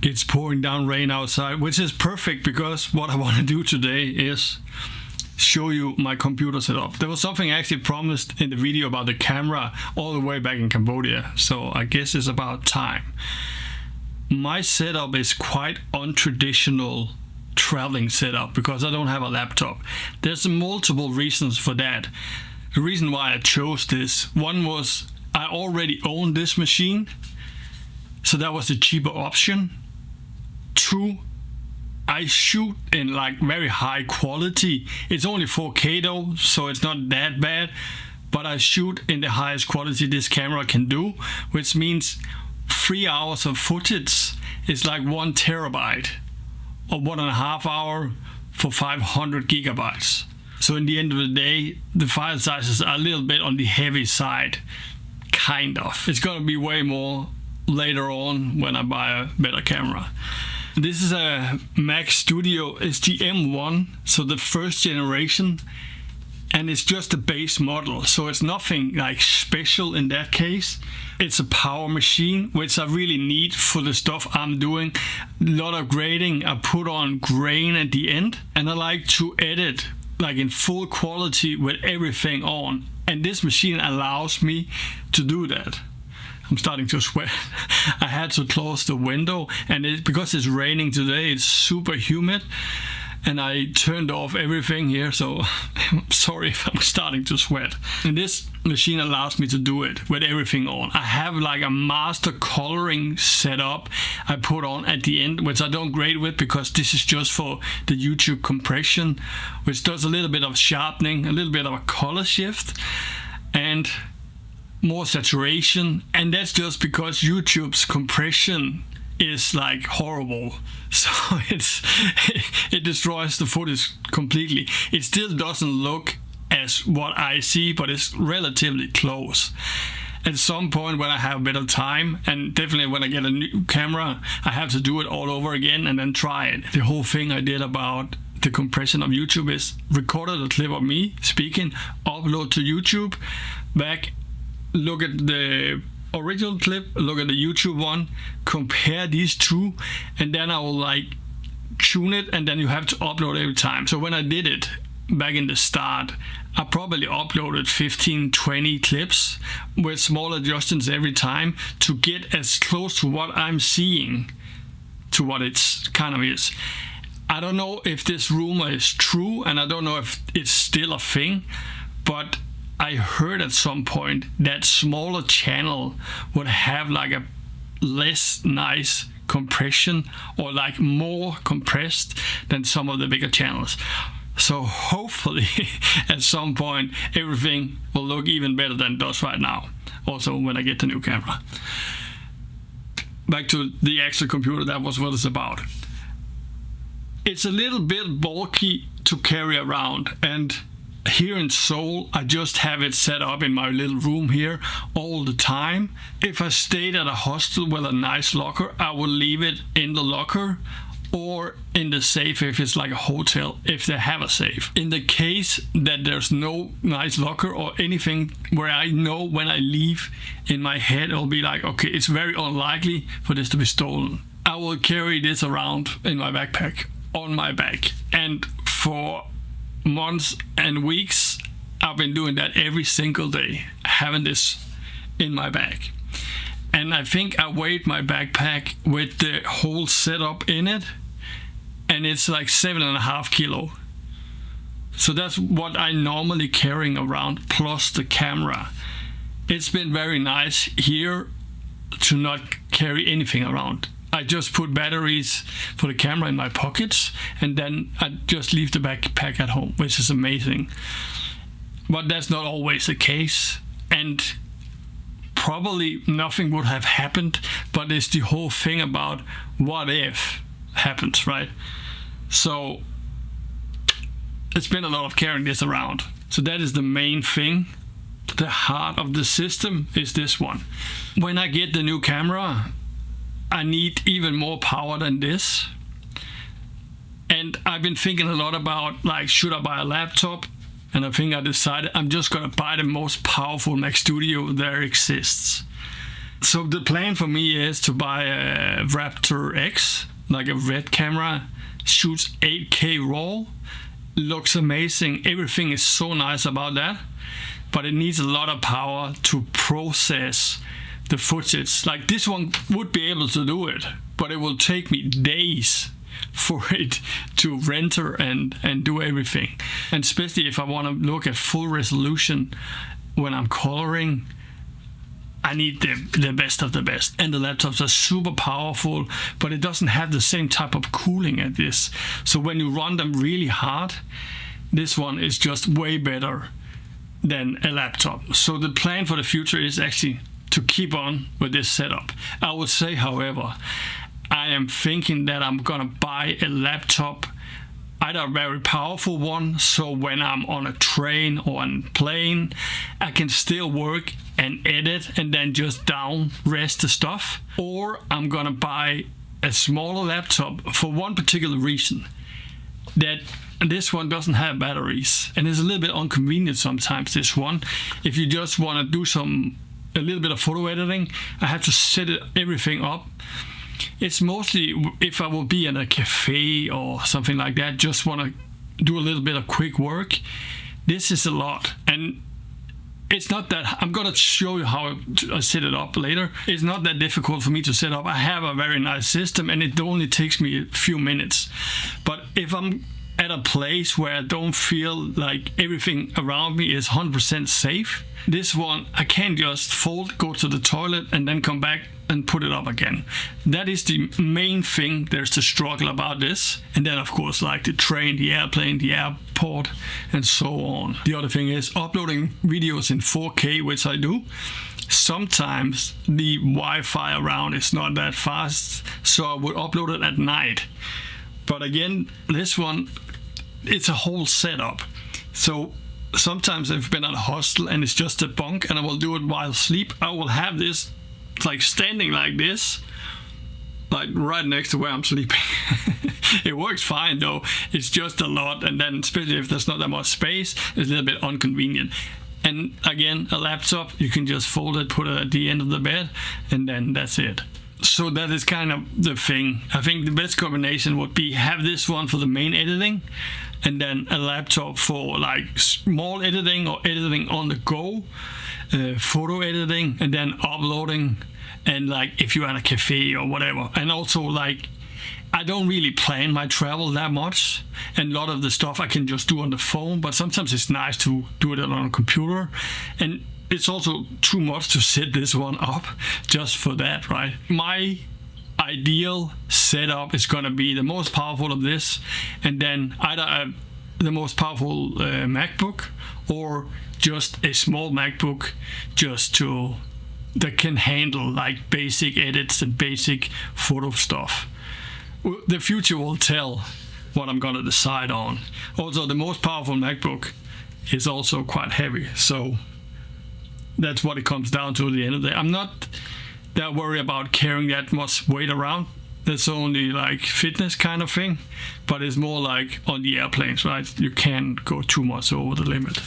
It's pouring down rain outside, which is perfect because what I want to do today is show you my computer setup. There was something I actually promised in the video about the camera all the way back in Cambodia, so I guess it's about time. My setup is quite untraditional traveling setup because I don't have a laptop. There's multiple reasons for that. The reason why I chose this, one was I already own this machine, so that was the cheaper option. Two, I shoot in like very high quality. It's only 4K though, so it's not that bad, but I shoot in the highest quality this camera can do, which means 3 hours of footage is like 1 terabyte or 1.5 hours for 500 gigabytes. So in the end of the day, the file sizes are a little bit on the heavy side, kind of. It's gonna be way more later on when I buy a better camera. This is a Mac Studio. It's the M1, so the first generation, and it's just a base model, so it's nothing like special in that case. It's a power machine, which I really need for the stuff I'm doing. A lot of grading. I put on grain at the end, and I like to edit like in full quality with everything on, and this machine allows me to do that. I'm starting to sweat. I had to close the window, and because it's raining today, it's super humid, and I turned off everything here, so I'm sorry if I'm starting to sweat. And this machine allows me to do it with everything on. I have like a master coloring setup I put on at the end, which I don't grade with because this is just for the YouTube compression, which does a little bit of sharpening, a little bit of a color shift, and more saturation, and that's just because YouTube's compression is like horrible, so it destroys the footage completely. It still doesn't look as what I see, but it's relatively close. At some point when I have a bit of time, and definitely when I get a new camera, I have to do it all over again and then try it. The whole thing I did about the compression of YouTube is recorded a clip of me speaking, upload to YouTube, back, look at the original clip, look at the YouTube one, compare these two, and then I will like tune it, and then you have to upload every time. So when I did it back in the start, I probably uploaded 15-20 clips with small adjustments every time to get as close to what I'm seeing to what it's kind of is. I don't know if this rumor is true, and I don't know if it's still a thing, but I heard at some point that smaller channel would have like a less nice compression, or like more compressed than some of the bigger channels. So hopefully at some point everything will look even better than it does right now, also when I get the new camera. Back to the actual computer, that was what it's about. It's a little bit bulky to carry around, and here in Seoul, I just have it set up in my little room here all the time. If I stayed at a hostel with a nice locker, I would leave it in the locker or in the safe if it's like a hotel, if they have a safe. In the case that there's no nice locker or anything where I know when I leave, in my head it'll be like, okay, it's very unlikely for this to be stolen, I will carry this around in my backpack, on my back. And for months and weeks I've been doing that every single day, having this in my bag. And I think I weighed my backpack with the whole setup in it, and it's like 7.5 kilos. So that's what I normally carrying around, plus the camera. It's been very nice here to not carry anything around. I just put batteries for the camera in my pockets, and then I just leave the backpack at home, which is amazing. But that's not always the case, and probably nothing would have happened, but it's the whole thing about what if happens, right? So it's been a lot of carrying this around. So that is the main thing. The heart of the system is this one. When I get the new camera, I need even more power than this. And I've been thinking a lot about, like, should I buy a laptop? And I decided I'm just gonna buy the most powerful Mac Studio there exists. So the plan for me is to buy a Raptor X, like a red camera, shoots 8K RAW, looks amazing. Everything is so nice about that, but it needs a lot of power to process the footage. Like this one would be able to do it, but it will take me days for it to render and do everything. And especially if I want to look at full resolution when I'm coloring, I need the best of the best. And the laptops are super powerful, but it doesn't have the same type of cooling as this. So when you run them really hard, this one is just way better than a laptop. So the plan for the future is actually to keep on with this setup. I would say, however, I am thinking that I'm gonna buy a laptop, either a very powerful one, so when I'm on a train or on a plane, I can still work and edit and then just down rest the stuff. Or I'm gonna buy a smaller laptop for one particular reason, that this one doesn't have batteries, and it's a little bit inconvenient sometimes, this one. If you just wanna do a little bit of photo editing, I have to set everything up. It's mostly if I will be in a cafe or something like that, just want to do a little bit of quick work. This is a lot, and it's not that, I'm gonna show you how I set it up later. It's not that difficult for me to set up. I have a very nice system, and it only takes me a few minutes. But if I'm at a place where I don't feel like everything around me is 100% safe, this one I can't just fold, go to the toilet, and then come back and put it up again. That is the main thing. There's the struggle about this. And then of course, like the train, the airplane, the airport, and so on. The other thing is uploading videos in 4K, which I do. Sometimes the Wi-Fi around is not that fast, so I would upload it at night. But again, this one, it's a whole setup. So sometimes I've been at a hostel and it's just a bunk and I will do it while asleep. I will have this like standing like this, like right next to where I'm sleeping. It works fine though. It's just a lot, and then especially if there's not that much space, it's a little bit inconvenient. And again, a laptop, you can just fold it, put it at the end of the bed, and then that's it. So that is kind of the thing. I think the best combination would be have this one for the main editing, and then a laptop for like small editing or editing on the go, photo editing, and then uploading, and like if you're at a cafe or whatever. And also, like, I don't really plan my travel that much, and a lot of the stuff I can just do on the phone, but sometimes it's nice to do it on a computer. And it's also too much to set this one up just for that, right? My ideal setup is gonna be the most powerful of this, and then either the most powerful MacBook, or just a small MacBook that can handle like basic edits and basic photo stuff. The future will tell what I'm gonna decide on. Also, the most powerful MacBook is also quite heavy, so that's what it comes down to at the end of the day. I'm not that worried about carrying that much weight around. That's only like fitness kind of thing, but it's more like on the airplanes, right? You can't go too much over the limit.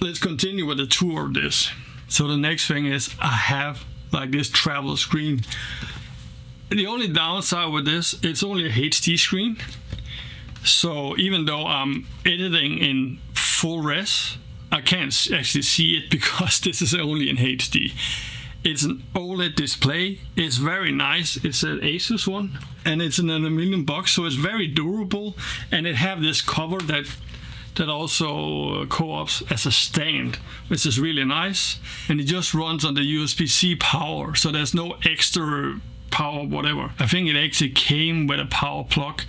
Let's continue with the tour of this. So the next thing is I have like this travel screen. The only downside with this, it's only a HD screen. So even though I'm editing in full res, I can't actually see it because this is only in HD. It's an OLED display. It's very nice. It's an Asus one, and it's in an aluminum box, so it's very durable. And it have this cover that also co-ops as a stand, which is really nice. And it just runs on the USB-C power, so there's no extra power, whatever. I think it actually came with a power plug,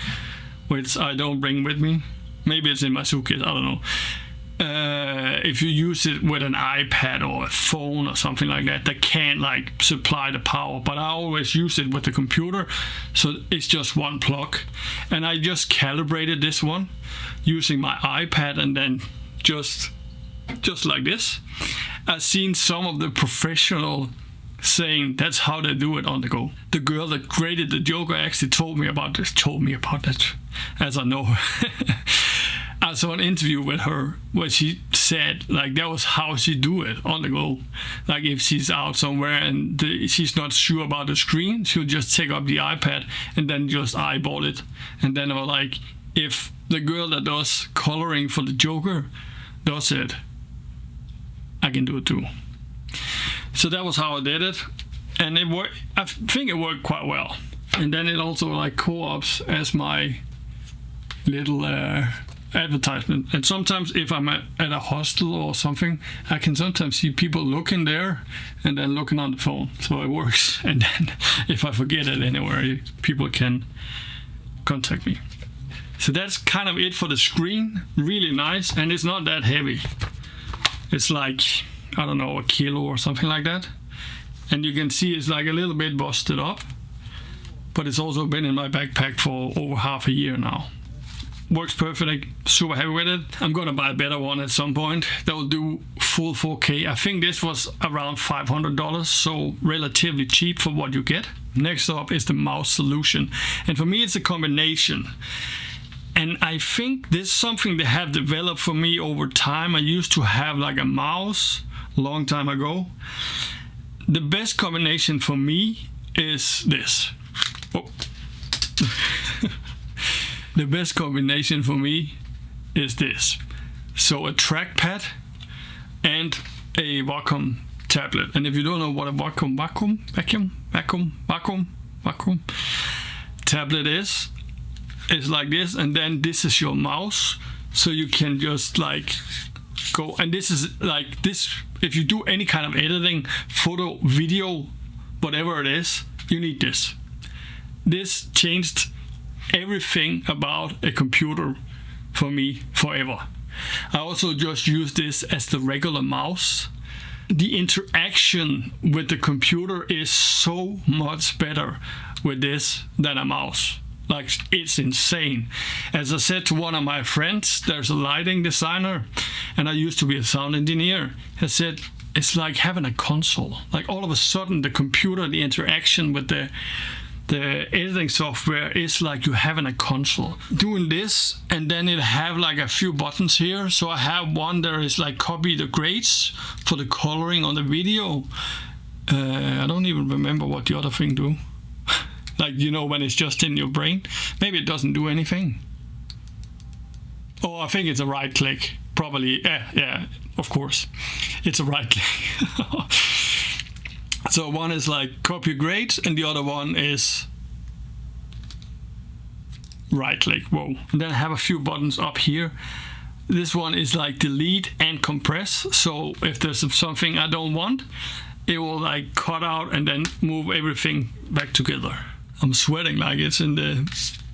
which I don't bring with me. Maybe it's in my suitcase, I don't know. If you use it with an iPad or a phone or something like that, they can't like supply the power, but I always use it with the computer, so it's just one plug. And I just calibrated this one using my iPad, and then just like this. I've seen some of the professional saying that's how they do it on the go. The girl that created the Joker actually told me about that, as I know. I saw an interview with her where she said like that was how she do it on the go. Like if she's out somewhere and she's not sure about the screen, she'll just take up the iPad and then just eyeball it. And then I was like, if the girl that does coloring for the Joker does it, I can do it too. So that was how I did it, and it worked. I think it worked quite well. And then it also like co-ops as my little advertisement. And sometimes if I'm at a hostel or something, I can sometimes see people looking there and then looking on the phone. So it works. And then if I forget it anywhere, people can contact me. So that's kind of it for the screen. Really nice, and it's not that heavy. It's like, I don't know, a kilo or something like that. And you can see it's like a little bit busted up, but it's also been in my backpack for over half a year now. Works perfect, super happy with it. I'm gonna buy a better one at some point that will do full 4K. I think this was around $500, so relatively cheap for what you get. Next up is the mouse solution, and for me it's a combination. And I think this is something they have developed for me over time. I used to have like a mouse a long time ago. The best combination for me is this. Oh. The best combination for me is this. So a trackpad and a Wacom tablet. And if you don't know what a vacuum tablet is, it's like this, and then this is your mouse. So you can just like go, and this is like this. If you do any kind of editing, photo, video, whatever it is, you need this. This changed everything about a computer for me forever. I also just use this as the regular mouse. The interaction with the computer is so much better with this than a mouse. Like, it's insane. As I said to one of my friends, there's a lighting designer, and I used to be a sound engineer. I said, it's like having a console. Like all of a sudden the computer, the interaction with the editing software is like you having a console. Doing this, and then it have like a few buttons here. So I have one that is like copy the grades for the coloring on the video. I don't even remember what the other thing do. Like, you know, when it's just in your brain, maybe it doesn't do anything. Oh, I think it's a right click. Probably, yeah, of course. It's a right click. So one is like copy grades, and the other one is right click. Whoa. And then I have a few buttons up here. This one is like delete and compress. So if there's something I don't want, it will like cut out and then move everything back together. I'm sweating like it's in the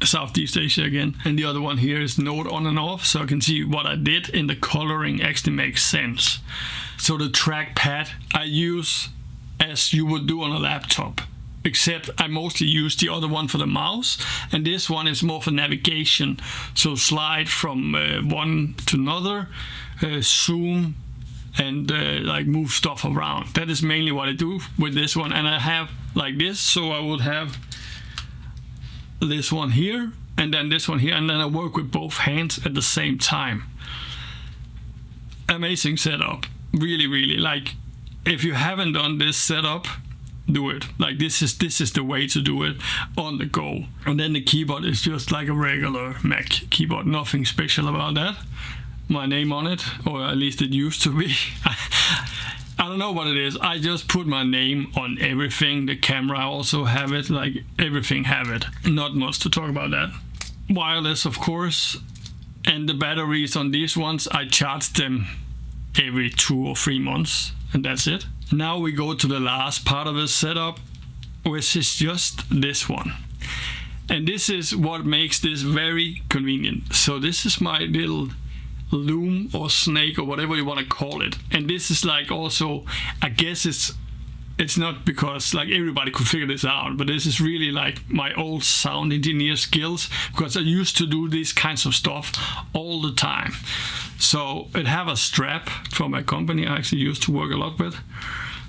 Southeast Asia again. And the other one here is note on and off, so I can see what I did in the coloring actually makes sense. So the trackpad I use as you would do on a laptop, except I mostly use the other one for the mouse, and this one is more for navigation. So slide from one to another, zoom, and like move stuff around. That is mainly what I do with this one. And I have like this, so I would have this one here and then this one here, and then I work with both hands at the same time. Amazing setup. Really, really, like, if you haven't done this setup, do it. Like, this is the way to do it on the go. And then the keyboard is just like a regular Mac keyboard, nothing special about that. My name on it, or at least it used to be. I don't know what it is. I just put my name on everything. The camera also have it, like everything have it. Not much to talk about that. Wireless, of course. And the batteries on these ones, I charge them every 2 or 3 months, and that's it. Now we go to the last part of the setup, which is just this one. And this is what makes this very convenient. So this is my little loom or snake or whatever you want to call it, and this is like also, I guess it's not because like everybody could figure this out, but this is really like my old sound engineer skills, because I used to do these kinds of stuff all the time. So it have a strap from a company I actually used to work a lot with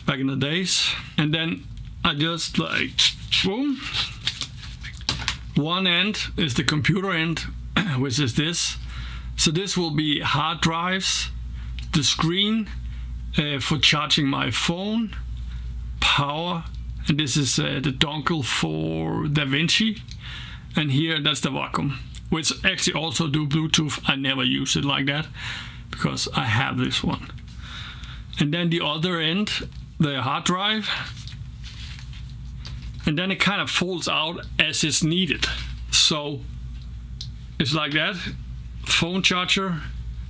back in the days, and then I just like boom, one end is the computer end, which is this. So this will be hard drives, the screen for charging my phone, power, and this is the dongle for DaVinci, and here that's the Wacom, which actually also do Bluetooth. I never use it like that because I have this one. And then the other end, the hard drive, and then it kind of folds out as it's needed. So it's like that, phone charger,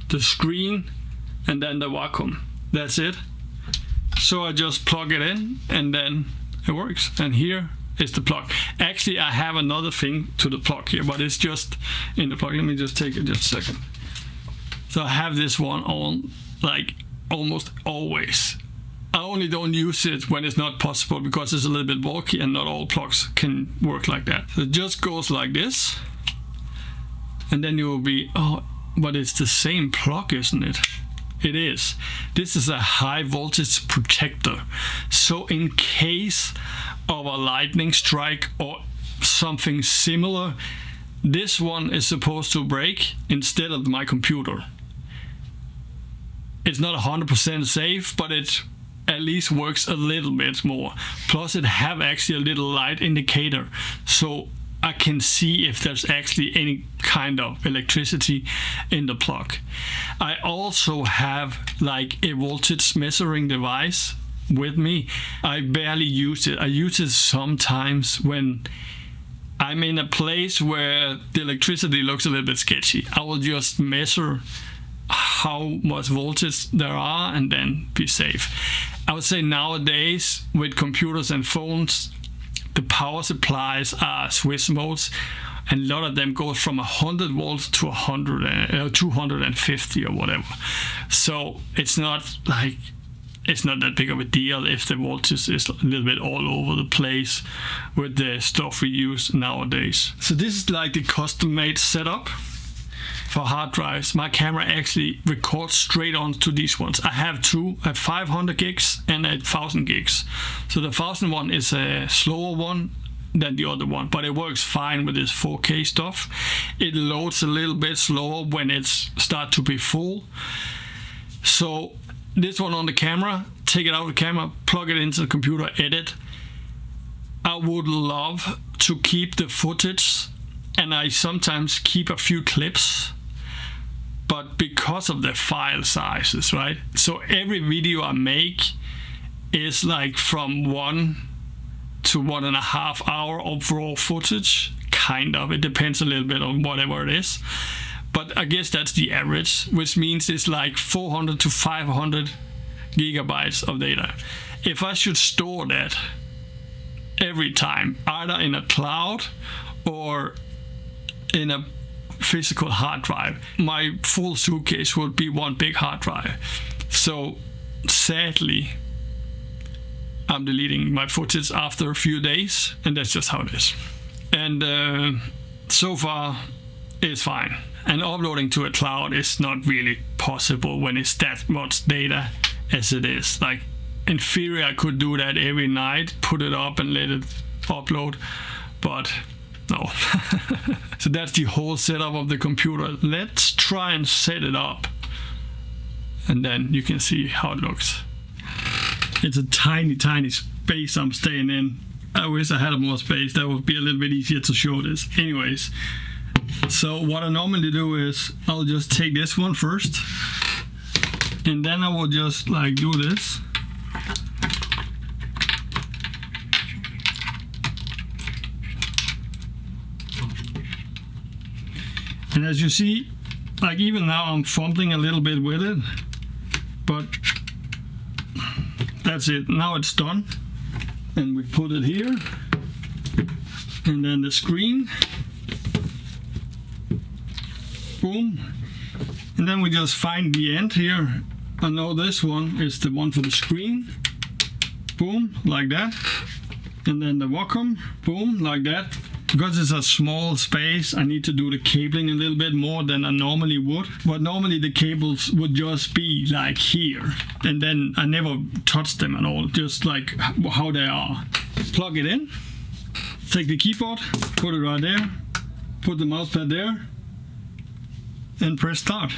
the screen, and then the Wacom. That's it. So I just plug it in and then it works. And here is the plug. Actually, I have another thing to the plug here, but it's just in the plug. Let me just take it just a second. So I have this one on like almost always. I only don't use it when it's not possible because it's a little bit bulky and not all plugs can work like that. So it just goes like this. And then you will be, oh, but it's the same plug, isn't it? It is. This is a high voltage protector. So in case of a lightning strike or something similar, this one is supposed to break instead of my computer. It's not 100% safe, but it at least works a little bit more. Plus it have actually a little light indicator, so I can see if there's actually any kind of electricity in the plug. I also have like a voltage measuring device with me. I barely use it. I use it sometimes when I'm in a place where the electricity looks a little bit sketchy. I will just measure how much voltage there are and then be safe. I would say nowadays with computers and phones, the power supplies are switch modes, and a lot of them go from 100 volts to 250 or whatever. So it's not that big of a deal if the voltage is a little bit all over the place with the stuff we use nowadays. So this is like the custom-made setup for hard drives. My camera actually records straight onto these ones. I have two, a 500 gigs and a 1000 gigs. So the 1000 one is a slower one than the other one, but it works fine with this 4K stuff. It loads a little bit slower when it's start to be full. So this one on the camera, take it out of the camera, plug it into the computer, edit. I would love to keep the footage, and I sometimes keep a few clips, but because of the file sizes, right? So every video I make is like from 1 to 1.5 hours of raw footage, kind of. It depends a little bit on whatever it is. But I guess that's the average, which means it's like 400 to 500 gigabytes of data. If I should store that every time, either in a cloud or in a physical hard drive, my full suitcase would be one big hard drive. So sadly, I'm deleting my footage after a few days, and that's just how it is. And so far, it's fine. And uploading to a cloud is not really possible when it's that much data as it is. Like in theory, I could do that every night, put it up and let it upload, but no. So that's the whole setup of the computer. Let's try and set it up, and then you can see how it looks. It's a tiny space I'm staying in. I wish I had more space. That would be a little bit easier to show this. Anyways, so what I normally do is I'll just take this one first, and then I will just like do this. And as you see, like even now I'm fumbling a little bit with it, but that's it. Now it's done. And we put it here. And then the screen. Boom. And then we just find the end here. I know this one is the one for the screen. Boom, like that. And then the Wacom. Boom, like that. Because it's a small space, I need to do the cabling a little bit more than I normally would. But normally the cables would just be like here. And then I never touch them at all, just like how they are. Plug it in, take the keyboard, put it right there, put the mousepad there, and press start.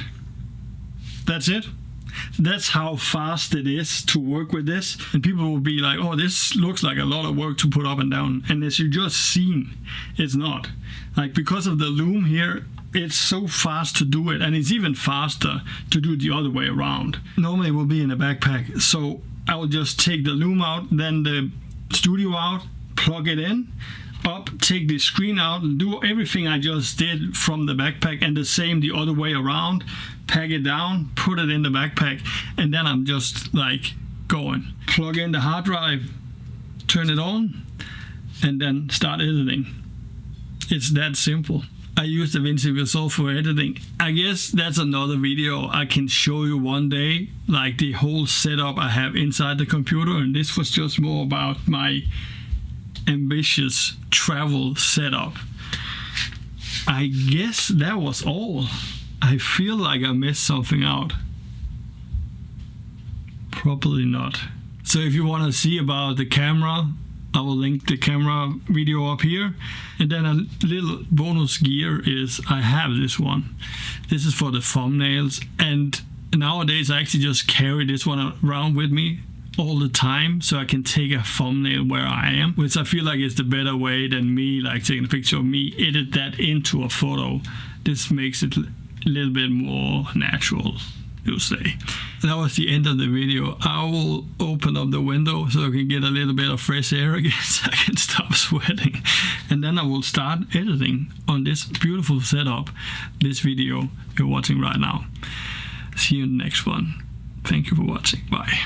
That's it. That's how fast it is to work with this. And people will be like, oh, this looks like a lot of work to put up and down. And as you just seen, it's not. Like, because of the loom here, it's so fast to do it. And it's even faster to do it the other way around. Normally it will be in a backpack. So I will just take the loom out, then the studio out, plug it in, up, take the screen out, and do everything I just did from the backpack, and the same the other way around. Pack it down, put it in the backpack, and then I'm just like going. Plug in the hard drive, turn it on, and then start editing. It's that simple. I use DaVinci Resolve for editing. I guess that's another video I can show you one day, like the whole setup I have inside the computer, and this was just more about my ambitious travel setup. I guess that was all. I feel like I missed something out. Probably not. So if you want to see about the camera, I will link the camera video up here. And then a little bonus gear is I have this one. This is for the thumbnails, and nowadays I actually just carry this one around with me all the time, so I can take a thumbnail where I am, which I feel like is the better way than me like taking a picture of me, edit that into a photo. This makes it a little bit more natural, you'll say. That was the end of the video. I will open up the window so I can get a little bit of fresh air again, so I can stop sweating. And then I will start editing on this beautiful setup, this video you're watching right now. See you in the next one. Thank you for watching. Bye.